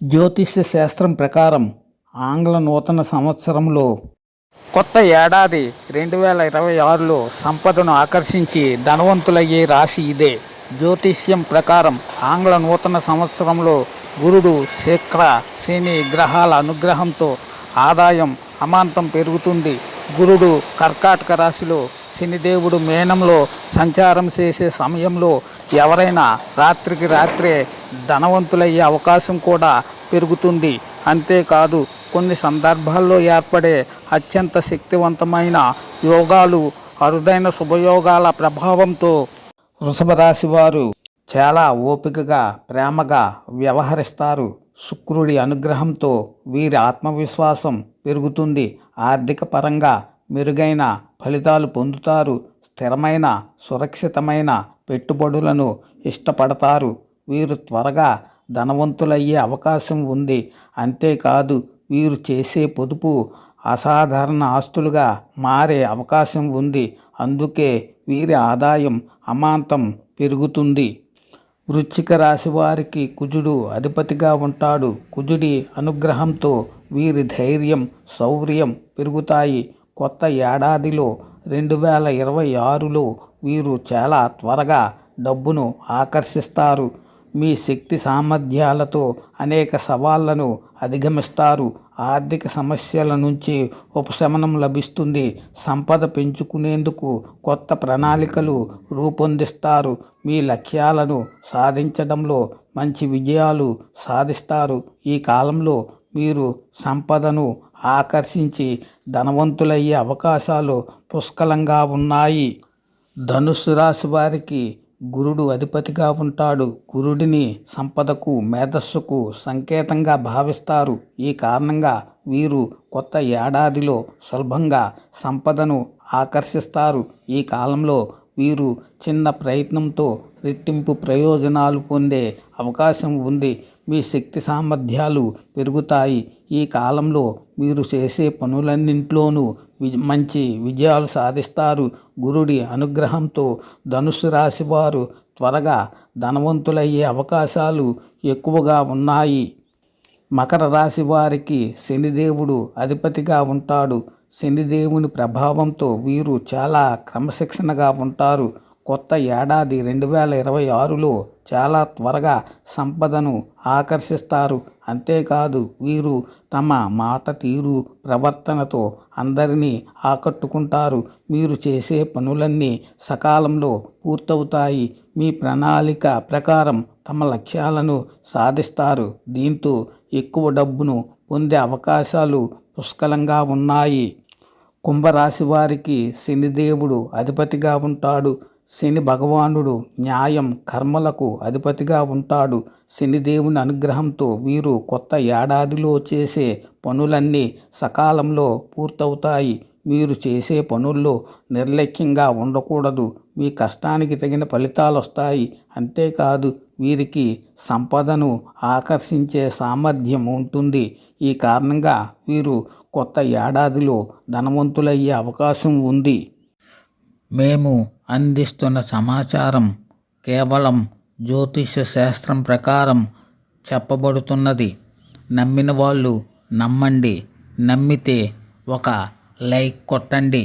జ్యోతిష్య శాస్త్రం ప్రకారం ఆంగ్ల నూతన సంవత్సరంలో కొత్త ఏడాది 2026లో సంపదను ఆకర్షించి ధనవంతులయ్యే రాశి ఇదే. జ్యోతిష్యం ప్రకారం ఆంగ్ల నూతన సంవత్సరంలో గురుడు, శుక్ర, శని గ్రహాల అనుగ్రహంతో ఆదాయం అమాంతం పెరుగుతుంది. గురుడు కర్కాటక రాశిలో, శనిదేవుడు మీనంలో సంచారం చేసే సమయంలో ఎవరైనా రాత్రికి రాత్రే ధనవంతులయ్యే అవకాశం కూడా పెరుగుతుంది. అంతేకాదు కొన్ని సందర్భాల్లో ఏర్పడే అత్యంత శక్తివంతమైన యోగాలు, అరుదైన శుభయోగాల ప్రభావంతో వృషభ రాశి వారు చాలా ఓపికగా, ప్రేమగా వ్యవహరిస్తారు. శుక్రుడి అనుగ్రహంతో వీరి ఆత్మవిశ్వాసం పెరుగుతుంది. ఆర్థిక పరంగా మెరుగైన ఫలితాలు పొందుతారు. స్థిరమైన, సురక్షితమైన పెట్టుబడులను ఇష్టపడతారు. వీరు త్వరగా ధనవంతులయ్యే అవకాశం ఉంది. అంతేకాదు వీరు చేసే పొదుపు అసాధారణ ఆస్తులుగా మారే అవకాశం ఉంది. అందుకే వీరి ఆదాయం అమాంతం పెరుగుతుంది. వృశ్చిక రాశి వారికి కుజుడు అధిపతిగా ఉంటాడు. కుజుడి అనుగ్రహంతో వీరి ధైర్యం, శౌర్యం పెరుగుతాయి. కొత్త ఏడాదిలో 2026లో వీరు చాలా త్వరగా డబ్బును ఆకర్షిస్తారు. మీ శక్తి సామర్థ్యాలతో అనేక సవాళ్లను అధిగమిస్తారు. ఆర్థిక సమస్యల నుంచి ఉపశమనం లభిస్తుంది. సంపద పెంచుకునేందుకు కొత్త ప్రణాళికలు రూపొందిస్తారు. మీ లక్ష్యాలను సాధించడంలో మంచి విజయాలు సాధిస్తారు. ఈ కాలంలో మీరు సంపదను ఆకర్షించి ధనవంతులయ్యే అవకాశాలు పుష్కలంగా ఉన్నాయి. ధనుస్సు రాశి వారికి గురుడు అధిపతిగా ఉంటాడు. గురుడిని సంపదకు, మేధస్సుకు సంకేతంగా భావిస్తారు. ఈ కారణంగా వీరు కొత్త ఏడాదిలో సులభంగా సంపదను ఆకర్షిస్తారు. ఈ కాలంలో వీరు చిన్న ప్రయత్నంతో రెట్టింపు ప్రయోజనాలు పొందే అవకాశం ఉంది. మీ శక్తి సామర్థ్యాలు పెరుగుతాయి. ఈ కాలంలో మీరు చేసే పనులన్నింట్లోనూ మంచి విజయాలు సాధిస్తారు. గురుడి అనుగ్రహంతో ధనుసు రాశి వారు త్వరగా ధనవంతులయ్యే అవకాశాలు ఎక్కువగా ఉన్నాయి. మకర రాశి వారికి శనిదేవుడు అధిపతిగా ఉంటాడు. శనిదేవుని ప్రభావంతో వీరు చాలా క్రమశిక్షణగా ఉంటారు. కొత్త ఏడాది 2026లో చాలా త్వరగా సంపదను ఆకర్షిస్తారు. అంతేకాదు వీరు తమ మాట తీరు, ప్రవర్తనతో అందరినీ ఆకట్టుకుంటారు. మీరు చేసే పనులన్నీ సకాలంలో పూర్తవుతాయి. మీ ప్రణాళిక ప్రకారం తమ లక్ష్యాలను సాధిస్తారు. దీంతో ఎక్కువ డబ్బును పొందే అవకాశాలు పుష్కలంగా ఉన్నాయి. కుంభరాశి వారికి శనిదేవుడు అధిపతిగా ఉంటాడు. శని భగవానుడు న్యాయం, కర్మలకు అధిపతిగా ఉంటాడు. శనిదేవుని అనుగ్రహంతో వీరు కొత్త ఏడాదిలో చేసే పనులన్నీ సకాలంలో పూర్తవుతాయి. మీరు చేసే పనుల్లో నిర్లక్ష్యంగా ఉండకూడదు. మీ కష్టానికి తగిన ఫలితాలు వస్తాయి. అంతేకాదు వీరికి సంపదను ఆకర్షించే సామర్థ్యం ఉంటుంది. ఈ కారణంగా వీరు కొత్త ఏడాదిలో ధనవంతులయ్యే అవకాశం ఉంది. మేము అందిస్తున్న సమాచారం కేవలం జ్యోతిష శాస్త్రం ప్రకారం చెప్పబడుతున్నది. నమ్మిన వాళ్ళు నమ్మండి. నమ్మితే ఒక లైక్ కొట్టండి.